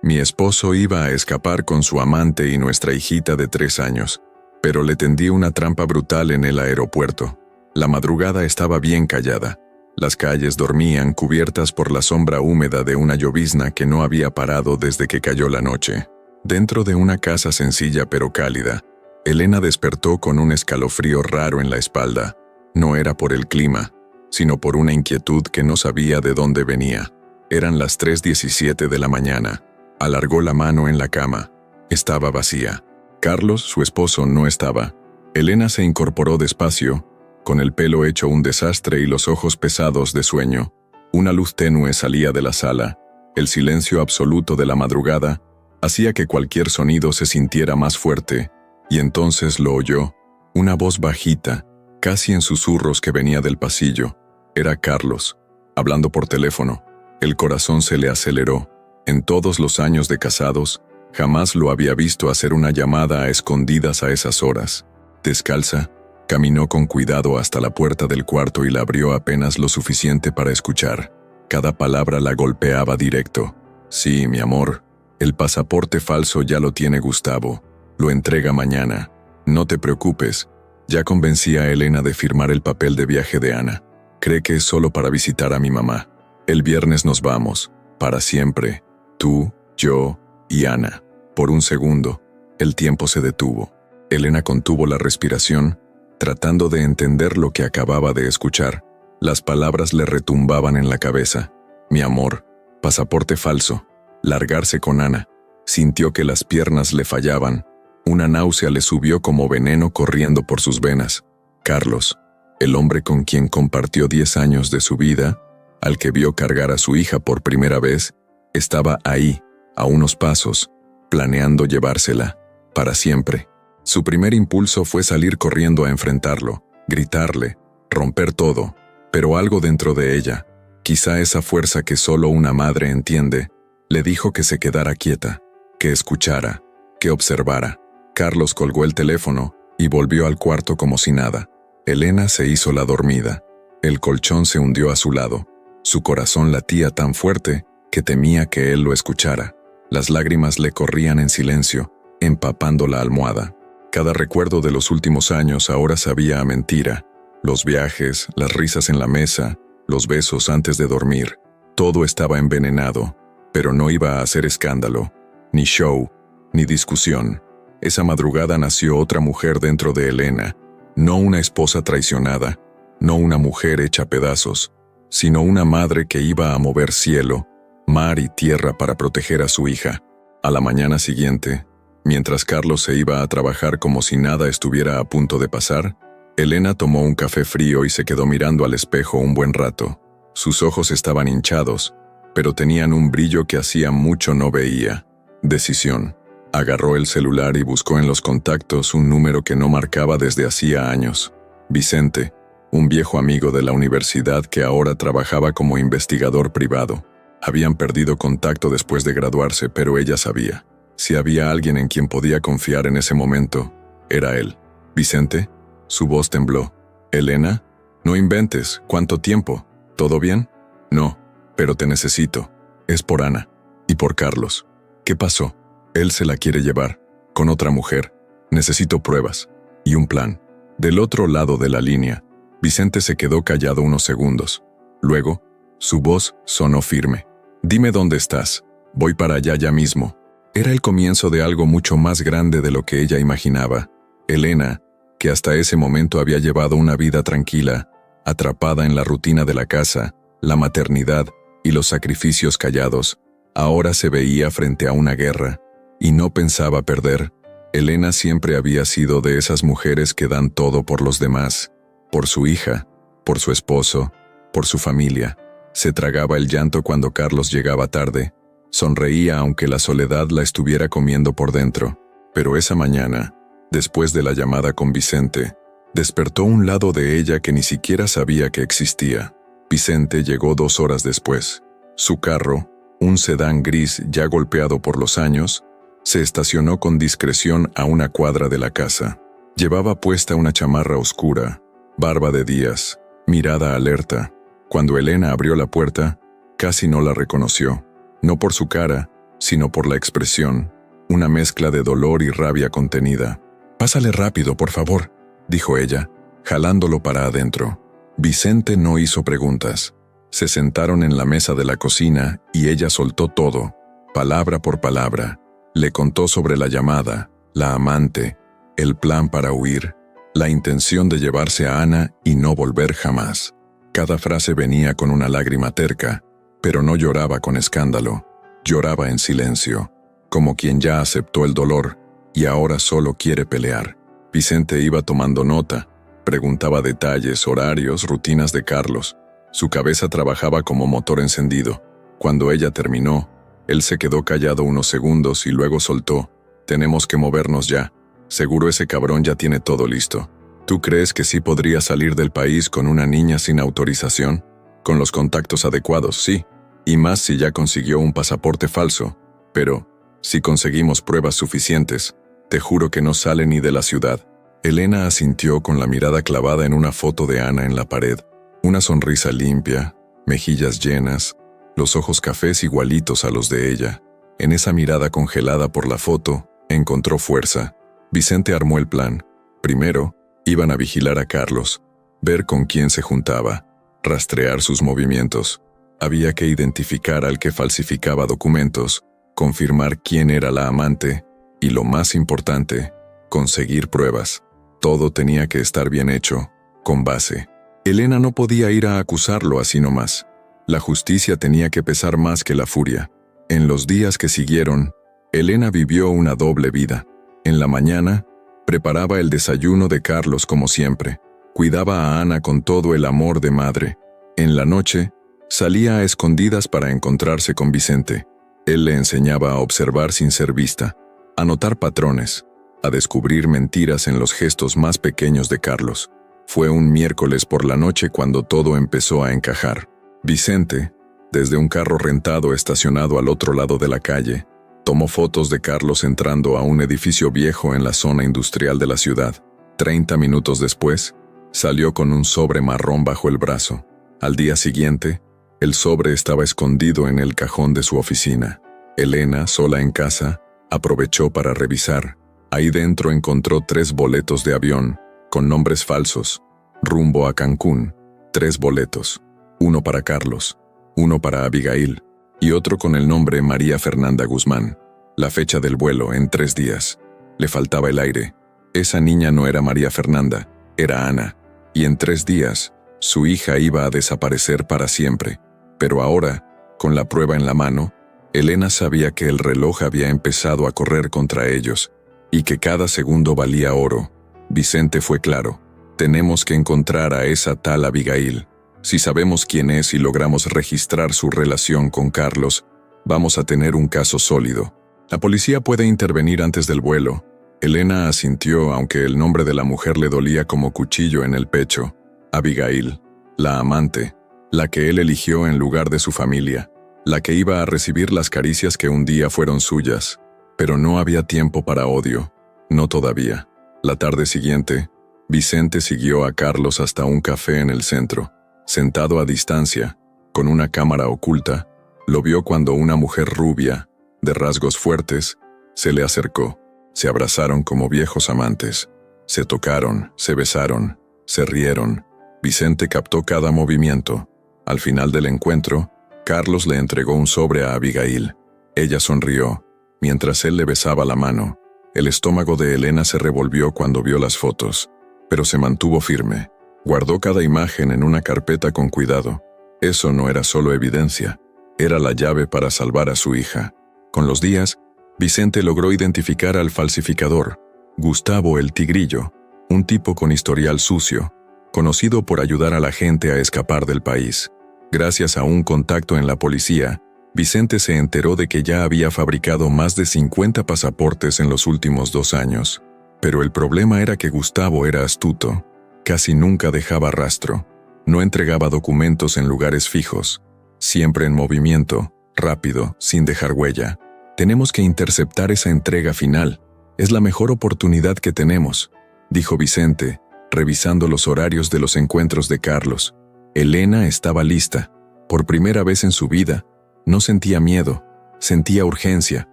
Mi esposo iba a escapar con su amante y nuestra hijita de 3 años, pero le tendí una trampa brutal en el aeropuerto. La madrugada estaba bien callada. Las calles dormían cubiertas por la sombra húmeda de una llovizna que no había parado desde que cayó la noche. Dentro de una casa sencilla pero cálida, Elena despertó con un escalofrío raro en la espalda. No era por el clima, sino por una inquietud que no sabía de dónde venía. Eran las 3:17 de la mañana. Alargó la mano en la cama. Estaba vacía. Carlos, su esposo, no estaba. Elena se incorporó despacio, con el pelo hecho un desastre y los ojos pesados de sueño. Una luz tenue salía de la sala. El silencio absoluto de la madrugada hacía que cualquier sonido se sintiera más fuerte, y entonces lo oyó. Una voz bajita, casi en susurros, que venía del pasillo. Era Carlos, hablando por teléfono. El corazón se le aceleró. En todos los años de casados, jamás lo había visto hacer una llamada a escondidas a esas horas. Descalza, caminó con cuidado hasta la puerta del cuarto y la abrió apenas lo suficiente para escuchar. Cada palabra la golpeaba directo. Sí, mi amor, el pasaporte falso ya lo tiene Gustavo. Lo entrega mañana. No te preocupes. Ya convencí a Elena de firmar el papel de viaje de Ana. Cree que es solo para visitar a mi mamá. El viernes nos vamos. Para siempre. Tú, yo y Ana. Por un segundo, el tiempo se detuvo. Elena contuvo la respiración, tratando de entender lo que acababa de escuchar. Las palabras le retumbaban en la cabeza. Mi amor, pasaporte falso, largarse con Ana. Sintió que las piernas le fallaban. Una náusea le subió como veneno corriendo por sus venas. Carlos, el hombre con quien compartió 10 años de su vida, al que vio cargar a su hija por primera vez, estaba ahí, a unos pasos, planeando llevársela, para siempre. Su primer impulso fue salir corriendo a enfrentarlo, gritarle, romper todo, pero algo dentro de ella, quizá esa fuerza que solo una madre entiende, le dijo que se quedara quieta, que escuchara, que observara. Carlos colgó el teléfono y volvió al cuarto como si nada. Elena se hizo la dormida. El colchón se hundió a su lado. Su corazón latía tan fuerte que temía que él lo escuchara. Las lágrimas le corrían en silencio, empapando la almohada. Cada recuerdo de los últimos años ahora sabía a mentira. Los viajes, las risas en la mesa, los besos antes de dormir. Todo estaba envenenado, pero no iba a hacer escándalo, ni show, ni discusión. Esa madrugada nació otra mujer dentro de Elena, no una esposa traicionada, no una mujer hecha pedazos, sino una madre que iba a mover cielo, mar y tierra para proteger a su hija. A la mañana siguiente, mientras Carlos se iba a trabajar como si nada estuviera a punto de pasar, Elena tomó un café frío y se quedó mirando al espejo un buen rato. Sus ojos estaban hinchados, pero tenían un brillo que hacía mucho no veía. Decisión. Agarró el celular y buscó en los contactos un número que no marcaba desde hacía años. Vicente, un viejo amigo de la universidad que ahora trabajaba como investigador privado. Habían perdido contacto después de graduarse, pero ella sabía. Si había alguien en quien podía confiar en ese momento, era él. ¿Vicente? Su voz tembló. ¿Elena? No inventes. ¿Cuánto tiempo? ¿Todo bien? No, pero te necesito. Es por Ana. Y por Carlos. ¿Qué pasó? Él se la quiere llevar. Con otra mujer. Necesito pruebas. Y un plan. Del otro lado de la línea, Vicente se quedó callado unos segundos. Luego, su voz sonó firme. Dime dónde estás. Voy para allá ya mismo. Era el comienzo de algo mucho más grande de lo que ella imaginaba. Elena, que hasta ese momento había llevado una vida tranquila, atrapada en la rutina de la casa, la maternidad y los sacrificios callados, ahora se veía frente a una guerra, y no pensaba perder. Elena siempre había sido de esas mujeres que dan todo por los demás, por su hija, por su esposo, por su familia. Se tragaba el llanto cuando Carlos llegaba tarde. Sonreía aunque la soledad la estuviera comiendo por dentro. Pero esa mañana, después de la llamada con Vicente, despertó un lado de ella que ni siquiera sabía que existía. Vicente llegó 2 horas después. Su carro, un sedán gris ya golpeado por los años, se estacionó con discreción a una cuadra de la casa. Llevaba puesta una chamarra oscura, barba de días, mirada alerta. Cuando Elena abrió la puerta, casi no la reconoció. No por su cara, sino por la expresión, una mezcla de dolor y rabia contenida. «Pásale rápido, por favor», dijo ella, jalándolo para adentro. Vicente no hizo preguntas. Se sentaron en la mesa de la cocina y ella soltó todo, palabra por palabra. Le contó sobre la llamada, la amante, el plan para huir, la intención de llevarse a Ana y no volver jamás. Cada frase venía con una lágrima terca, pero no lloraba con escándalo, lloraba en silencio, como quien ya aceptó el dolor y ahora solo quiere pelear. Vicente iba tomando nota, preguntaba detalles, horarios, rutinas de Carlos. Su cabeza trabajaba como motor encendido. Cuando ella terminó, él se quedó callado unos segundos y luego soltó: «Tenemos que movernos ya. Seguro ese cabrón ya tiene todo listo». «¿Tú crees que sí podría salir del país con una niña sin autorización? Con los contactos adecuados, sí. Y más si ya consiguió un pasaporte falso. Pero, si conseguimos pruebas suficientes, te juro que no sale ni de la ciudad». Elena asintió con la mirada clavada en una foto de Ana en la pared. Una sonrisa limpia, mejillas llenas, los ojos cafés igualitos a los de ella. En esa mirada congelada por la foto, encontró fuerza. Vicente armó el plan. Primero, iban a vigilar a Carlos, ver con quién se juntaba, rastrear sus movimientos. Había que identificar al que falsificaba documentos, confirmar quién era la amante y, lo más importante, conseguir pruebas. Todo tenía que estar bien hecho, con base. Elena no podía ir a acusarlo así nomás. La justicia tenía que pesar más que la furia. En los días que siguieron, Elena vivió una doble vida. En la mañana, preparaba el desayuno de Carlos como siempre. Cuidaba a Ana con todo el amor de madre. En la noche, salía a escondidas para encontrarse con Vicente. Él le enseñaba a observar sin ser vista, a notar patrones, a descubrir mentiras en los gestos más pequeños de Carlos. Fue un miércoles por la noche cuando todo empezó a encajar. Vicente, desde un carro rentado estacionado al otro lado de la calle, tomó fotos de Carlos entrando a un edificio viejo en la zona industrial de la ciudad. 30 minutos después, salió con un sobre marrón bajo el brazo. Al día siguiente, el sobre estaba escondido en el cajón de su oficina. Elena, sola en casa, aprovechó para revisar. Ahí dentro encontró 3 boletos de avión, con nombres falsos, rumbo a Cancún. 3 boletos, uno para Carlos, uno para Abigail, y otro con el nombre María Fernanda Guzmán. La fecha del vuelo, en 3 días. Le faltaba el aire. Esa niña no era María Fernanda, era Ana, y en 3 días, su hija iba a desaparecer para siempre. Pero ahora, con la prueba en la mano, Elena sabía que el reloj había empezado a correr contra ellos, y que cada segundo valía oro. Vicente fue claro: tenemos que encontrar a esa tal Abigail. Si sabemos quién es y logramos registrar su relación con Carlos, vamos a tener un caso sólido. La policía puede intervenir antes del vuelo. Elena asintió, aunque el nombre de la mujer le dolía como cuchillo en el pecho. Abigail, la amante, la que él eligió en lugar de su familia, la que iba a recibir las caricias que un día fueron suyas. Pero no había tiempo para odio, no todavía. La tarde siguiente, Vicente siguió a Carlos hasta un café en el centro. Sentado a distancia, con una cámara oculta, lo vio cuando una mujer rubia, de rasgos fuertes, se le acercó. Se abrazaron como viejos amantes. Se tocaron, se besaron, se rieron. Vicente captó cada movimiento. Al final del encuentro, Carlos le entregó un sobre a Abigail. Ella sonrió, mientras él le besaba la mano. El estómago de Elena se revolvió cuando vio las fotos, pero se mantuvo firme. Guardó cada imagen en una carpeta con cuidado. Eso no era solo evidencia, era la llave para salvar a su hija. Con los días, Vicente logró identificar al falsificador, Gustavo el Tigrillo, un tipo con historial sucio, conocido por ayudar a la gente a escapar del país. Gracias a un contacto en la policía, Vicente se enteró de que ya había fabricado más de 50 pasaportes en los últimos 2 años. Pero el problema era que Gustavo era astuto. Casi nunca dejaba rastro. No entregaba documentos en lugares fijos. Siempre en movimiento, rápido, sin dejar huella. Tenemos que interceptar esa entrega final. Es la mejor oportunidad que tenemos, dijo Vicente, revisando los horarios de los encuentros de Carlos. Elena estaba lista. Por primera vez en su vida, no sentía miedo, Sentía urgencia,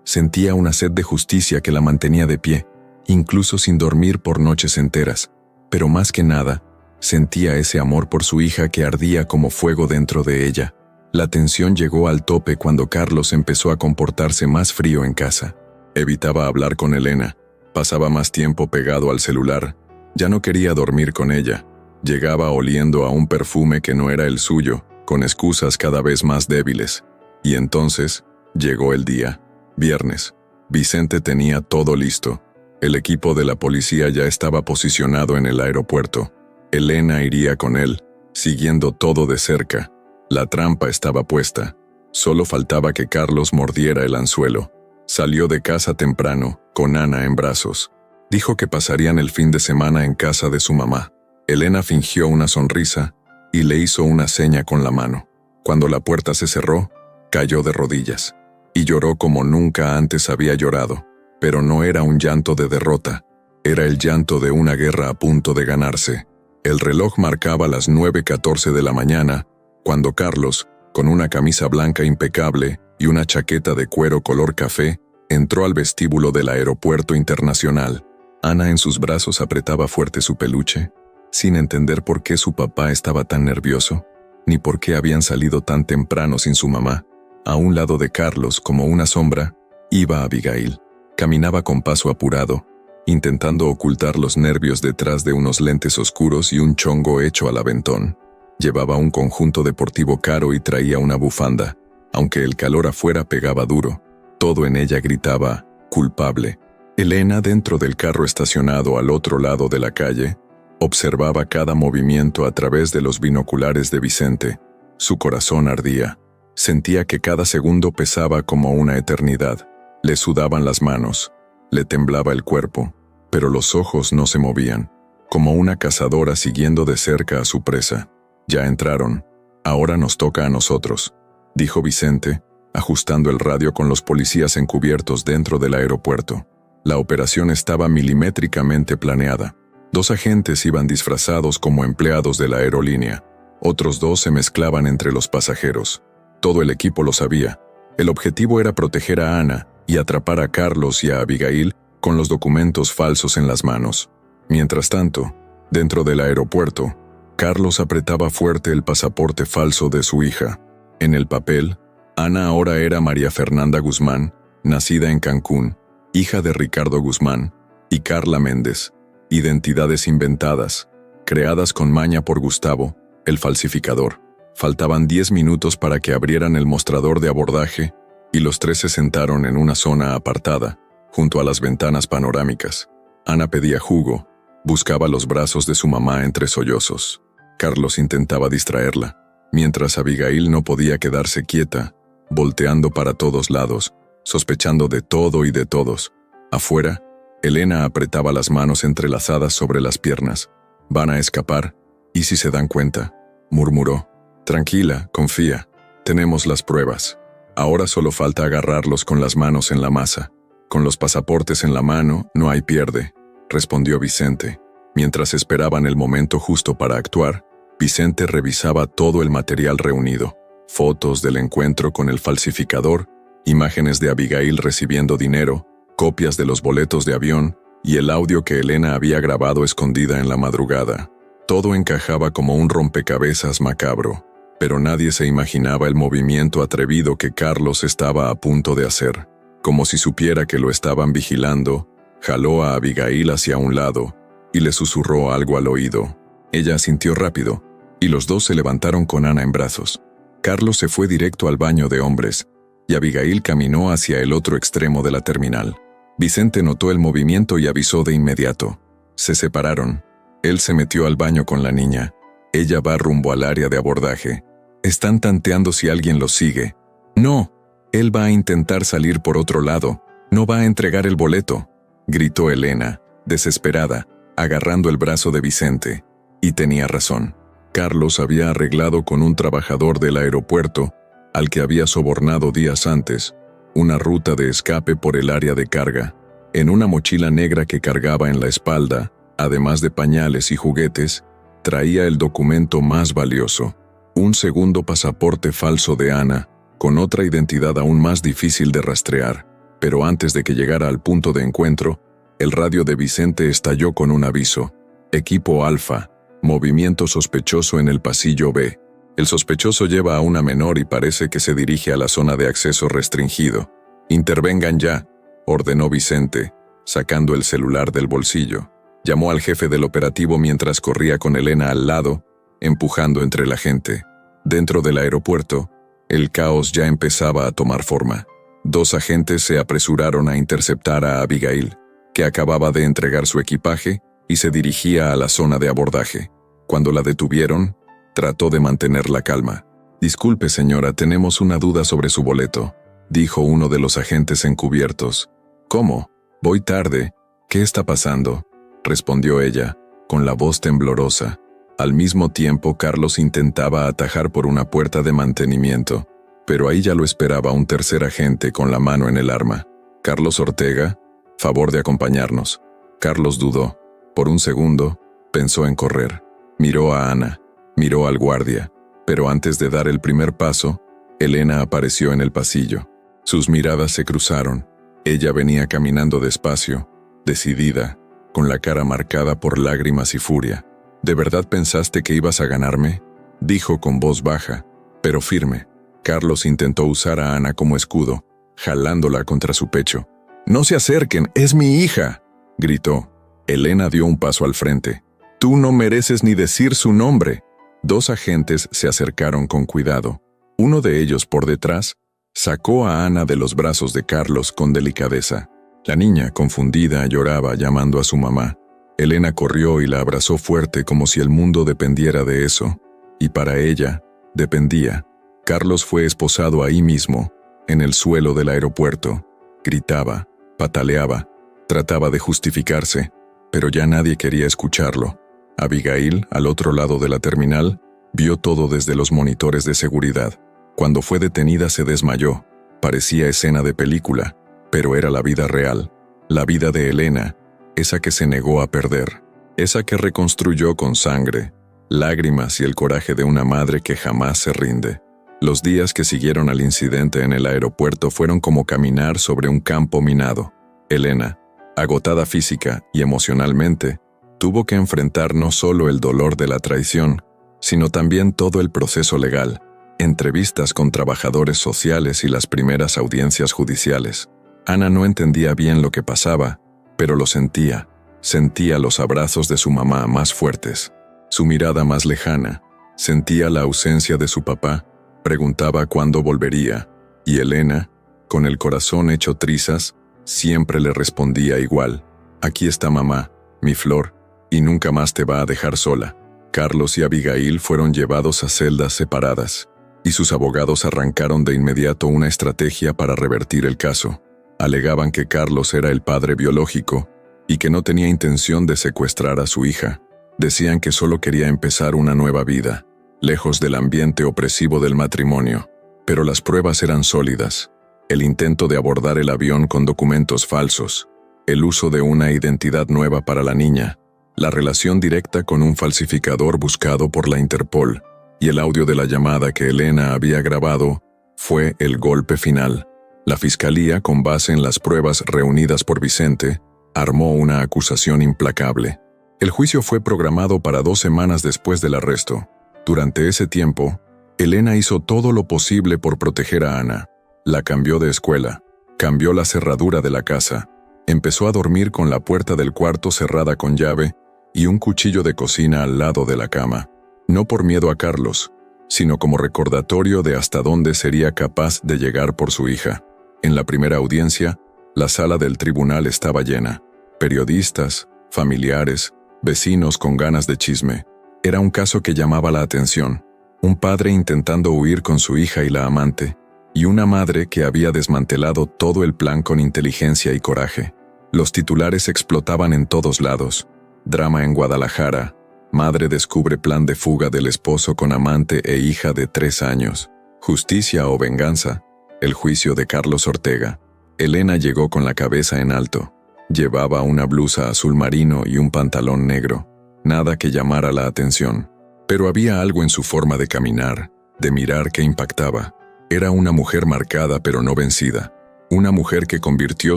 sentía una sed de justicia que la mantenía de pie, incluso sin dormir por noches enteras, pero más que nada, sentía ese amor por su hija que ardía como fuego dentro de ella. La tensión llegó al tope cuando Carlos empezó a comportarse más frío en casa. Evitaba hablar con Elena, pasaba más tiempo pegado al celular, ya no quería dormir con ella, llegaba oliendo a un perfume que no era el suyo, con excusas cada vez más débiles. Y entonces, llegó el día, viernes. Vicente tenía todo listo. El equipo de la policía ya estaba posicionado en el aeropuerto. Elena iría con él, siguiendo todo de cerca. La trampa estaba puesta. Solo faltaba que Carlos mordiera el anzuelo. Salió de casa temprano, con Ana en brazos. Dijo que pasarían el fin de semana en casa de su mamá. Elena fingió una sonrisa y le hizo una seña con la mano. Cuando la puerta se cerró, cayó de rodillas y lloró como nunca antes había llorado. Pero no era un llanto de derrota, era el llanto de una guerra a punto de ganarse. El reloj marcaba las 9:14 de la mañana, cuando Carlos, con una camisa blanca impecable y una chaqueta de cuero color café, entró al vestíbulo del aeropuerto internacional. Ana en sus brazos apretaba fuerte su peluche, sin entender por qué su papá estaba tan nervioso, ni por qué habían salido tan temprano sin su mamá. A un lado de Carlos, como una sombra, iba Abigail. Caminaba con paso apurado, intentando ocultar los nervios detrás de unos lentes oscuros y un chongo hecho al aventón. Llevaba un conjunto deportivo caro y traía una bufanda. Aunque el calor afuera pegaba duro, todo en ella gritaba, culpable. Elena, dentro del carro estacionado al otro lado de la calle, observaba cada movimiento a través de los binoculares de Vicente. Su corazón ardía. Sentía que cada segundo pesaba como una eternidad. Le sudaban las manos, le temblaba el cuerpo, pero los ojos no se movían, como una cazadora siguiendo de cerca a su presa. Ya entraron. Ahora nos toca a nosotros, dijo Vicente, ajustando el radio con los policías encubiertos dentro del aeropuerto. La operación estaba milimétricamente planeada. 2 agentes iban disfrazados como empleados de la aerolínea. Otros 2 se mezclaban entre los pasajeros. Todo el equipo lo sabía. El objetivo era proteger a Ana y atrapar a Carlos y a Abigail con los documentos falsos en las manos. Mientras tanto, dentro del aeropuerto, Carlos apretaba fuerte el pasaporte falso de su hija. En el papel, Ana ahora era María Fernanda Guzmán, nacida en Cancún, hija de Ricardo Guzmán y Carla Méndez. Identidades inventadas, creadas con maña por Gustavo, el falsificador. Faltaban 10 minutos para que abrieran el mostrador de abordaje y los 3 se sentaron en una zona apartada, junto a las ventanas panorámicas. Ana pedía jugo, buscaba los brazos de su mamá entre sollozos. Carlos intentaba distraerla, mientras Abigail no podía quedarse quieta, volteando para todos lados, sospechando de todo y de todos. Afuera, Elena apretaba las manos entrelazadas sobre las piernas. «Van a escapar, ¿y si se dan cuenta?», murmuró. «Tranquila, confía, tenemos las pruebas. Ahora solo falta agarrarlos con las manos en la masa. Con los pasaportes en la mano, no hay pierde», respondió Vicente. Mientras esperaban el momento justo para actuar, Vicente revisaba todo el material reunido. Fotos del encuentro con el falsificador, imágenes de Abigail recibiendo dinero, copias de los boletos de avión y el audio que Elena había grabado escondida en la madrugada. Todo encajaba como un rompecabezas macabro, pero nadie se imaginaba el movimiento atrevido que Carlos estaba a punto de hacer. Como si supiera que lo estaban vigilando, jaló a Abigail hacia un lado y le susurró algo al oído. Ella asintió rápido, y los 2 se levantaron con Ana en brazos. Carlos se fue directo al baño de hombres, y Abigail caminó hacia el otro extremo de la terminal. Vicente notó el movimiento y avisó de inmediato. Se separaron. Él se metió al baño con la niña. Ella va rumbo al área de abordaje. Están tanteando si alguien los sigue. «No, él va a intentar salir por otro lado. No va a entregar el boleto», gritó Elena, desesperada, agarrando el brazo de Vicente. Y tenía razón. Carlos había arreglado con un trabajador del aeropuerto, al que había sobornado días antes, una ruta de escape por el área de carga. En una mochila negra que cargaba en la espalda, además de pañales y juguetes, traía el documento más valioso, un segundo pasaporte falso de Ana, con otra identidad aún más difícil de rastrear, pero antes de que llegara al punto de encuentro, el radio de Vicente estalló con un aviso. Equipo Alfa, movimiento sospechoso en el pasillo B. El sospechoso lleva a una menor y parece que se dirige a la zona de acceso restringido. Intervengan ya, ordenó Vicente, sacando el celular del bolsillo. Llamó al jefe del operativo mientras corría con Elena al lado, empujando entre la gente. Dentro del aeropuerto, el caos ya empezaba a tomar forma. 2 agentes se apresuraron a interceptar a Abigail, que acababa de entregar su equipaje y se dirigía a la zona de abordaje. Cuando la detuvieron, trató de mantener la calma. «Disculpe, señora, tenemos una duda sobre su boleto», dijo uno de los agentes encubiertos. «¿Cómo? Voy tarde. ¿Qué está pasando?», respondió ella, con la voz temblorosa. Al mismo tiempo, Carlos intentaba atajar por una puerta de mantenimiento, pero ahí ya lo esperaba un tercer agente con la mano en el arma. «Carlos Ortega, favor de acompañarnos». Carlos dudó. Por un segundo, pensó en correr. Miró a Ana, miró al guardia, pero antes de dar el primer paso, Elena apareció en el pasillo. Sus miradas se cruzaron. Ella venía caminando despacio, decidida, con la cara marcada por lágrimas y furia. «¿De verdad pensaste que ibas a ganarme?», dijo con voz baja, pero firme. Carlos intentó usar a Ana como escudo, jalándola contra su pecho. «No se acerquen, es mi hija», gritó. Elena dio un paso al frente. «Tú no mereces ni decir su nombre». 2 agentes se acercaron con cuidado. Uno de ellos, por detrás, sacó a Ana de los brazos de Carlos con delicadeza. La niña, confundida, lloraba llamando a su mamá. Elena corrió y la abrazó fuerte como si el mundo dependiera de eso. Y para ella, dependía. Carlos fue esposado ahí mismo, en el suelo del aeropuerto. Gritaba, pataleaba, trataba de justificarse, pero ya nadie quería escucharlo. Abigail, al otro lado de la terminal, vio todo desde los monitores de seguridad. Cuando fue detenida se desmayó. Parecía escena de película, pero era la vida real. La vida de Elena, esa que se negó a perder, esa que reconstruyó con sangre, lágrimas y el coraje de una madre que jamás se rinde. Los días que siguieron al incidente en el aeropuerto fueron como caminar sobre un campo minado. Elena, agotada física y emocionalmente, tuvo que enfrentar no solo el dolor de la traición, sino también todo el proceso legal, entrevistas con trabajadores sociales y las primeras audiencias judiciales. Ana no entendía bien lo que pasaba, pero lo sentía. Sentía los abrazos de su mamá más fuertes, su mirada más lejana, sentía la ausencia de su papá, preguntaba cuándo volvería, y Elena, con el corazón hecho trizas, siempre le respondía igual: «Aquí está mamá, mi flor, y nunca más te va a dejar sola». Carlos y Abigail fueron llevados a celdas separadas, y sus abogados arrancaron de inmediato una estrategia para revertir el caso. Alegaban que Carlos era el padre biológico y que no tenía intención de secuestrar a su hija. Decían que solo quería empezar una nueva vida, lejos del ambiente opresivo del matrimonio. Pero las pruebas eran sólidas. El intento de abordar el avión con documentos falsos, el uso de una identidad nueva para la niña, la relación directa con un falsificador buscado por la Interpol, y el audio de la llamada que Elena había grabado fue el golpe final. La fiscalía, con base en las pruebas reunidas por Vicente, armó una acusación implacable. El juicio fue programado para 2 semanas después del arresto. Durante ese tiempo, Elena hizo todo lo posible por proteger a Ana. La cambió de escuela, cambió la cerradura de la casa, empezó a dormir con la puerta del cuarto cerrada con llave y un cuchillo de cocina al lado de la cama. No por miedo a Carlos, sino como recordatorio de hasta dónde sería capaz de llegar por su hija. En la primera audiencia, la sala del tribunal estaba llena. Periodistas, familiares, vecinos con ganas de chisme. Era un caso que llamaba la atención. Un padre intentando huir con su hija y la amante, y una madre que había desmantelado todo el plan con inteligencia y coraje. Los titulares explotaban en todos lados. Drama en Guadalajara. Madre descubre plan de fuga del esposo con amante e hija de 3 años. Justicia o venganza. El juicio de Carlos Ortega. Elena llegó con la cabeza en alto. Llevaba una blusa azul marino y un pantalón negro. Nada que llamara la atención. Pero había algo en su forma de caminar, de mirar que impactaba. Era una mujer marcada pero no vencida. Una mujer que convirtió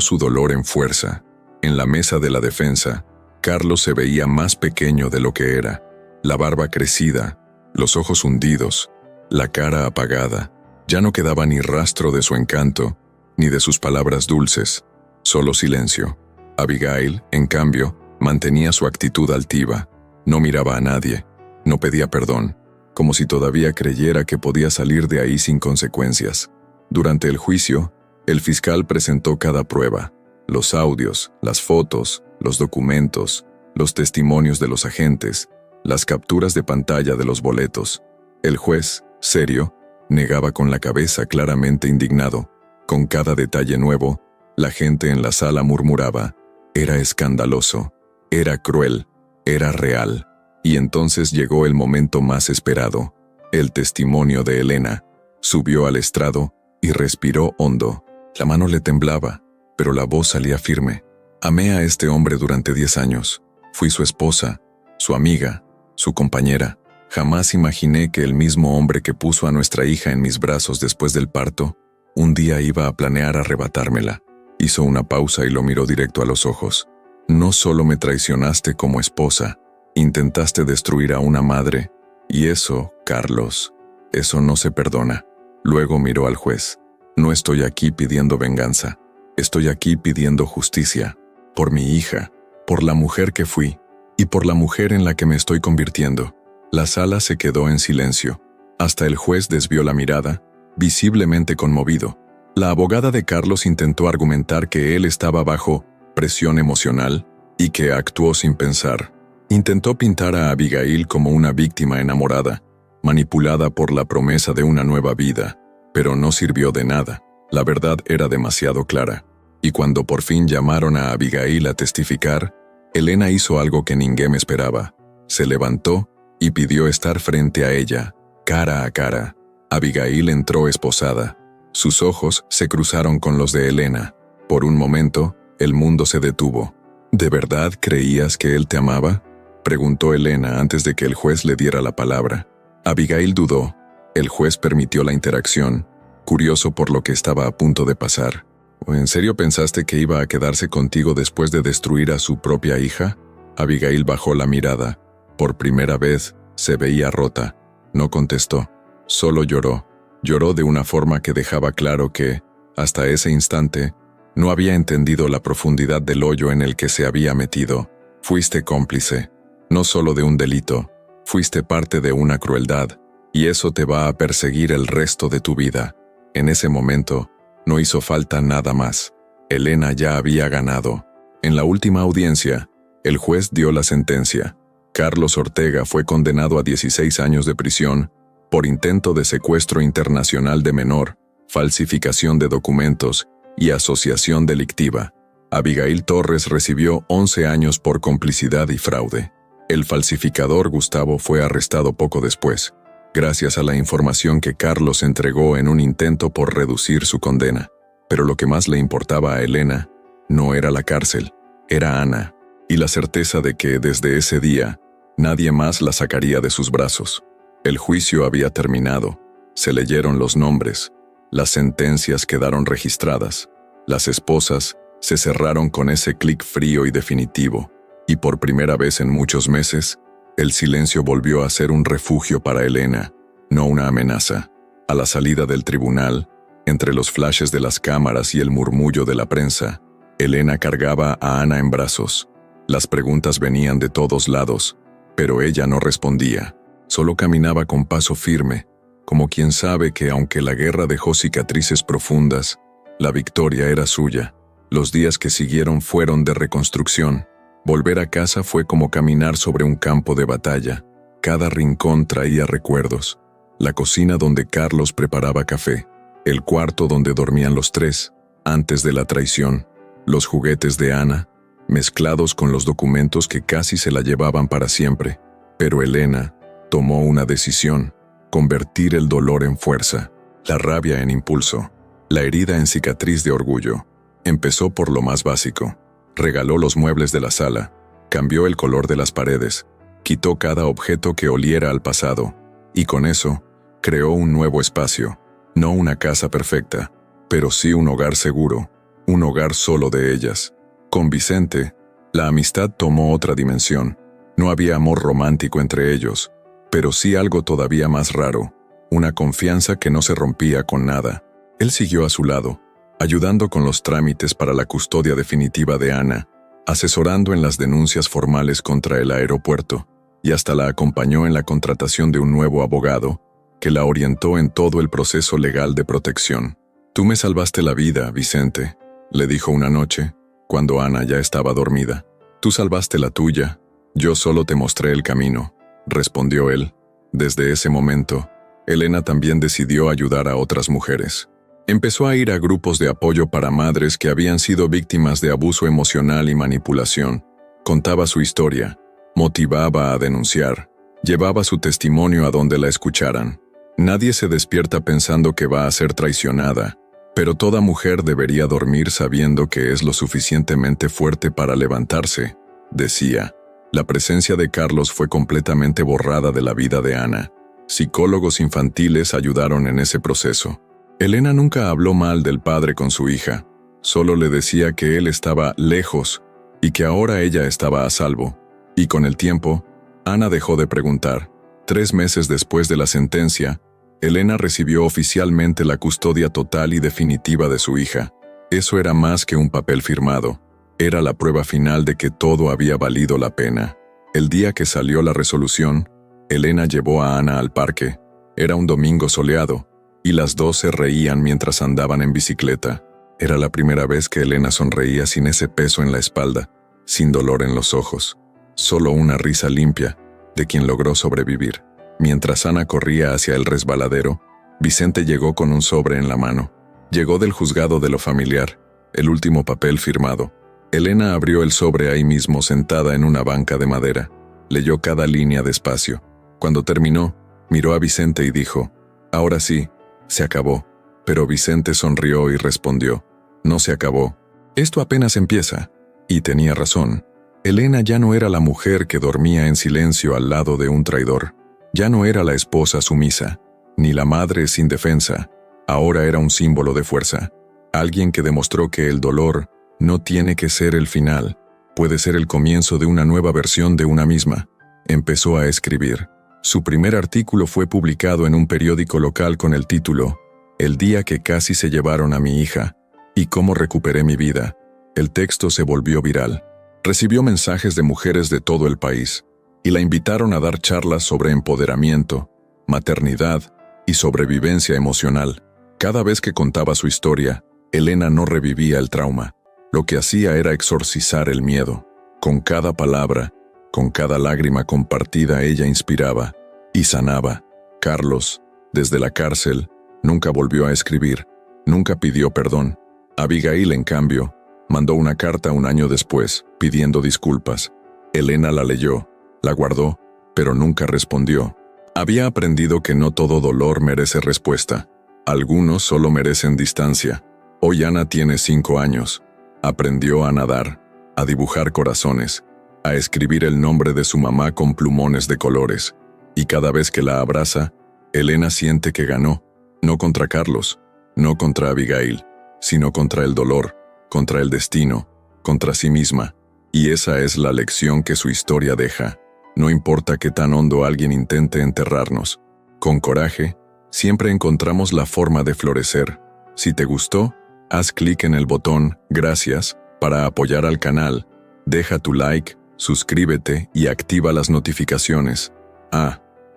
su dolor en fuerza. En la mesa de la defensa, Carlos se veía más pequeño de lo que era. La barba crecida, los ojos hundidos, la cara apagada. Ya no quedaba ni rastro de su encanto, ni de sus palabras dulces. Solo silencio. Abigail, en cambio, mantenía su actitud altiva. No miraba a nadie. No pedía perdón, como si todavía creyera que podía salir de ahí sin consecuencias. Durante el juicio, el fiscal presentó cada prueba: los audios, las fotos, los documentos, los testimonios de los agentes, las capturas de pantalla de los boletos. El juez, serio, negaba con la cabeza, claramente indignado. Con cada detalle nuevo, la gente en la sala murmuraba: era escandaloso, era cruel, era real. Y entonces llegó el momento más esperado, el testimonio de Elena. Subió al estrado y respiró hondo. La mano le temblaba, pero la voz salía firme. Amé a este hombre durante 10 años. Fui su esposa, su amiga, su compañera. Jamás imaginé que el mismo hombre que puso a nuestra hija en mis brazos después del parto, un día iba a planear arrebatármela. Hizo una pausa y lo miró directo a los ojos. No solo me traicionaste como esposa, intentaste destruir a una madre, y eso, Carlos, eso no se perdona. Luego miró al juez. No estoy aquí pidiendo venganza. Estoy aquí pidiendo justicia. Por mi hija, por la mujer que fui, y por la mujer en la que me estoy convirtiendo. La sala se quedó en silencio. Hasta el juez desvió la mirada, visiblemente conmovido. La abogada de Carlos intentó argumentar que él estaba bajo presión emocional y que actuó sin pensar. Intentó pintar a Abigail como una víctima enamorada, manipulada por la promesa de una nueva vida, pero no sirvió de nada. La verdad era demasiado clara. Y cuando por fin llamaron a Abigail a testificar, Elena hizo algo que ninguém esperaba. Se levantó y pidió estar frente a ella, cara a cara. Abigail entró esposada. Sus ojos se cruzaron con los de Elena. Por un momento, el mundo se detuvo. ¿De verdad creías que él te amaba?, preguntó Elena antes de que el juez le diera la palabra. Abigail dudó. El juez permitió la interacción, curioso por lo que estaba a punto de pasar. ¿En serio pensaste que iba a quedarse contigo después de destruir a su propia hija? Abigail bajó la mirada. Por primera vez, se veía rota. No contestó. Solo lloró. Lloró de una forma que dejaba claro que, hasta ese instante, no había entendido la profundidad del hoyo en el que se había metido. Fuiste cómplice. No solo de un delito, fuiste parte de una crueldad, y eso te va a perseguir el resto de tu vida. En ese momento, no hizo falta nada más. Elena ya había ganado. En la última audiencia, el juez dio la sentencia. Carlos Ortega fue condenado a 16 años de prisión por intento de secuestro internacional de menor, falsificación de documentos y asociación delictiva. Abigail Torres recibió 11 años por complicidad y fraude. El falsificador Gustavo fue arrestado poco después, gracias a la información que Carlos entregó en un intento por reducir su condena. Pero lo que más le importaba a Elena no era la cárcel, era Ana, y la certeza de que desde ese día nadie más la sacaría de sus brazos. El juicio había terminado, se leyeron los nombres, las sentencias quedaron registradas, las esposas se cerraron con ese clic frío y definitivo. Y por primera vez en muchos meses, el silencio volvió a ser un refugio para Elena, no una amenaza. A la salida del tribunal, entre los flashes de las cámaras y el murmullo de la prensa, Elena cargaba a Ana en brazos. Las preguntas venían de todos lados, pero ella no respondía. Solo caminaba con paso firme, como quien sabe que aunque la guerra dejó cicatrices profundas, la victoria era suya. Los días que siguieron fueron de reconstrucción. Volver a casa fue como caminar sobre un campo de batalla. Cada rincón traía recuerdos. La cocina donde Carlos preparaba café, el cuarto donde dormían los tres, antes de la traición, los juguetes de Ana, mezclados con los documentos que casi se la llevaban para siempre. Pero Elena tomó una decisión: convertir el dolor en fuerza, la rabia en impulso, la herida en cicatriz de orgullo. Empezó por lo más básico. Regaló los muebles de la sala, cambió el color de las paredes, quitó cada objeto que oliera al pasado, y con eso, creó un nuevo espacio, No una casa perfecta, pero sí un hogar seguro, un hogar solo de ellas. Con Vicente, la amistad tomó otra dimensión. No había amor romántico entre ellos, pero sí algo todavía más raro, una confianza que no se rompía con nada. Él siguió a su lado, ayudando con los trámites para la custodia definitiva de Ana, asesorando en las denuncias formales contra el aeropuerto, y hasta la acompañó en la contratación de un nuevo abogado, que la orientó en todo el proceso legal de protección. «Tú me salvaste la vida, Vicente», le dijo una noche, cuando Ana ya estaba dormida. «Tú salvaste la tuya, yo solo te mostré el camino», respondió él. Desde ese momento, Elena también decidió ayudar a otras mujeres. Empezó a ir a grupos de apoyo para madres que habían sido víctimas de abuso emocional y manipulación. Contaba su historia, motivaba a denunciar, llevaba su testimonio a donde la escucharan. Nadie se despierta pensando que va a ser traicionada, pero toda mujer debería dormir sabiendo que es lo suficientemente fuerte para levantarse, decía. La presencia de Carlos fue completamente borrada de la vida de Ana. Psicólogos infantiles ayudaron en ese proceso. Elena nunca habló mal del padre con su hija, solo le decía que él estaba lejos y que ahora ella estaba a salvo. Y con el tiempo, Ana dejó de preguntar. 3 meses después de la sentencia, Elena recibió oficialmente la custodia total y definitiva de su hija. Eso era más que un papel firmado. Era la prueba final de que todo había valido la pena. El día que salió la resolución, Elena llevó a Ana al parque. Era un domingo soleado, y las dos se reían mientras andaban en bicicleta. Era la primera vez que Elena sonreía sin ese peso en la espalda, sin dolor en los ojos. Solo una risa limpia, de quien logró sobrevivir. Mientras Ana corría hacia el resbaladero, Vicente llegó con un sobre en la mano. Llegó del juzgado de lo familiar, el último papel firmado. Elena abrió el sobre ahí mismo sentada en una banca de madera. Leyó cada línea despacio. Cuando terminó, miró a Vicente y dijo: «Ahora sí, se acabó». Pero Vicente sonrió y respondió: «No se acabó. Esto apenas empieza». Y tenía razón. Elena ya no era la mujer que dormía en silencio al lado de un traidor. Ya no era la esposa sumisa, ni la madre sin defensa. Ahora era un símbolo de fuerza. Alguien que demostró que el dolor no tiene que ser el final, puede ser el comienzo de una nueva versión de una misma. Empezó a escribir. Su primer artículo fue publicado en un periódico local con el título «El día que casi se llevaron a mi hija, y cómo recuperé mi vida». El texto se volvió viral. Recibió mensajes de mujeres de todo el país, y la invitaron a dar charlas sobre empoderamiento, maternidad y sobrevivencia emocional. Cada vez que contaba su historia, Elena no revivía el trauma. Lo que hacía era exorcizar el miedo. Con cada palabra, con cada lágrima compartida, ella inspiraba y sanaba. Carlos, desde la cárcel, nunca volvió a escribir, nunca pidió perdón. Abigail, en cambio, mandó una carta un año después, pidiendo disculpas. Elena la leyó, la guardó, pero nunca respondió. Había aprendido que no todo dolor merece respuesta. Algunos solo merecen distancia. Hoy Ana tiene 5 años. Aprendió a nadar, a dibujar corazones, a escribir el nombre de su mamá con plumones de colores. Y cada vez que la abraza, Elena siente que ganó, no contra Carlos, no contra Abigail, sino contra el dolor, contra el destino, contra sí misma. Y esa es la lección que su historia deja. No importa qué tan hondo alguien intente enterrarnos. Con coraje, siempre encontramos la forma de florecer. Si te gustó, haz clic en el botón «Gracias» para apoyar al canal. Deja tu like, suscríbete y activa las notificaciones.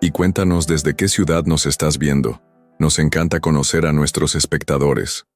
Y cuéntanos desde qué ciudad nos estás viendo. Nos encanta conocer a nuestros espectadores.